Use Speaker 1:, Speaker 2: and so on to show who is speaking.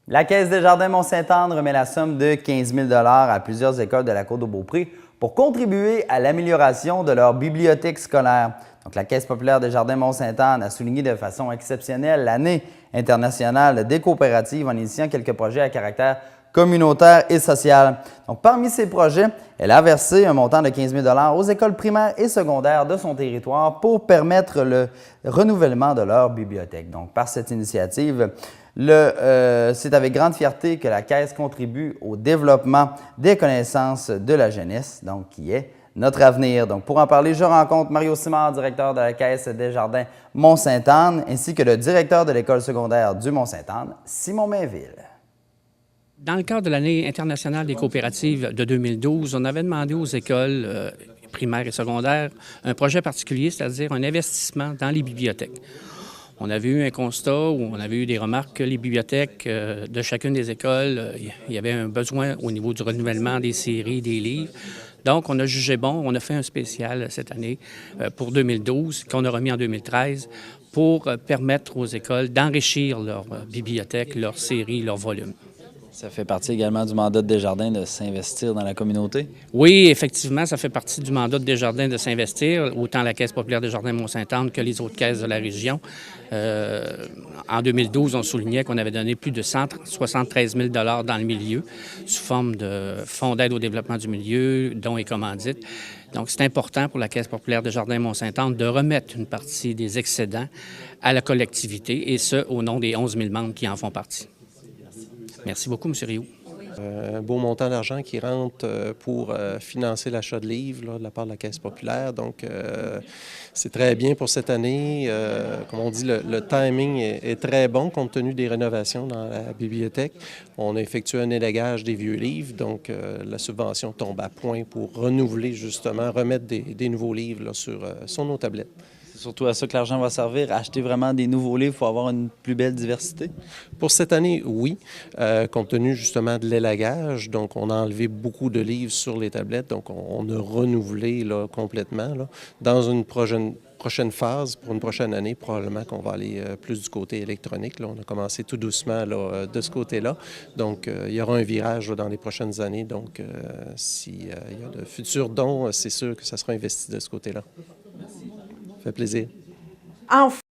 Speaker 1: La Caisse des Jardins Mont-Sainte-Anne remet la somme de 15 000 à plusieurs écoles de la Côte-de-Beaupré pour contribuer à l'amélioration de leur bibliothèque scolaire. Donc, la Caisse populaire des Jardins Mont-Sainte-Anne a souligné de façon exceptionnelle l'année internationale des coopératives en initiant quelques projets à caractère communautaire et social. Donc, parmi ces projets, elle a versé un montant de 15 000 aux écoles primaires et secondaires de son territoire pour permettre le renouvellement de leur bibliothèque. Donc, par cette initiative, c'est avec grande fierté que la Caisse contribue au développement des connaissances de la jeunesse, donc qui est notre avenir. Donc, pour en parler, je rencontre Mario Simard, directeur de la Caisse des Jardins Mont-Sainte-Anne, ainsi que le directeur de l'école secondaire du Mont-Sainte-Anne, Simon Mainville.
Speaker 2: Dans le cadre de l'année internationale des coopératives de 2012, on avait demandé aux écoles primaires et secondaires un projet particulier, c'est-à-dire un investissement dans les bibliothèques. On avait eu un constat où on avait eu des remarques que les bibliothèques de chacune des écoles, il y avait un besoin au niveau du renouvellement des séries, des livres. Donc, on a jugé bon, on a fait un spécial cette année pour 2012, qu'on a remis en 2013, pour permettre aux écoles d'enrichir leur bibliothèque, leurs séries, leurs volumes.
Speaker 3: Ça fait partie également du mandat de Desjardins de s'investir dans la communauté?
Speaker 2: Oui, effectivement, ça fait partie du mandat de Desjardins de s'investir, autant la Caisse populaire Desjardins Mont-Sainte-Anne que les autres caisses de la région. En 2012, on soulignait qu'on avait donné plus de 173 000 dans le milieu, sous forme de fonds d'aide au développement du milieu, dons et commandites. Donc, c'est important pour la Caisse populaire Desjardins Mont-Sainte-Anne de remettre une partie des excédents à la collectivité, et ce, au nom des 11 000 membres qui en font partie. Merci beaucoup, M. Rioux.
Speaker 4: Un beau montant d'argent qui rentre pour financer l'achat de livres là, de la part de la Caisse populaire. Donc, c'est très bien pour cette année. Comme on dit, le timing est très bon compte tenu des rénovations dans la bibliothèque. On a effectué un élagage des vieux livres, donc la subvention tombe à point pour renouveler, justement, remettre des nouveaux livres là, sur nos tablettes.
Speaker 3: C'est surtout à ça que l'argent va servir, acheter vraiment des nouveaux livres pour avoir une plus belle diversité?
Speaker 4: Pour cette année, oui, compte tenu justement de l'élagage. Donc, on a enlevé beaucoup de livres sur les tablettes, donc on a renouvelé là, complètement. Là. Dans une prochaine phase, pour une prochaine année, probablement qu'on va aller plus du côté électronique. Là. On a commencé tout doucement là, de ce côté-là. Donc, il y aura un virage là, dans les prochaines années. Donc, s'il y a de futurs dons, c'est sûr que ça sera investi de ce côté-là. Merci. Ça fait plaisir.
Speaker 5: Enfin.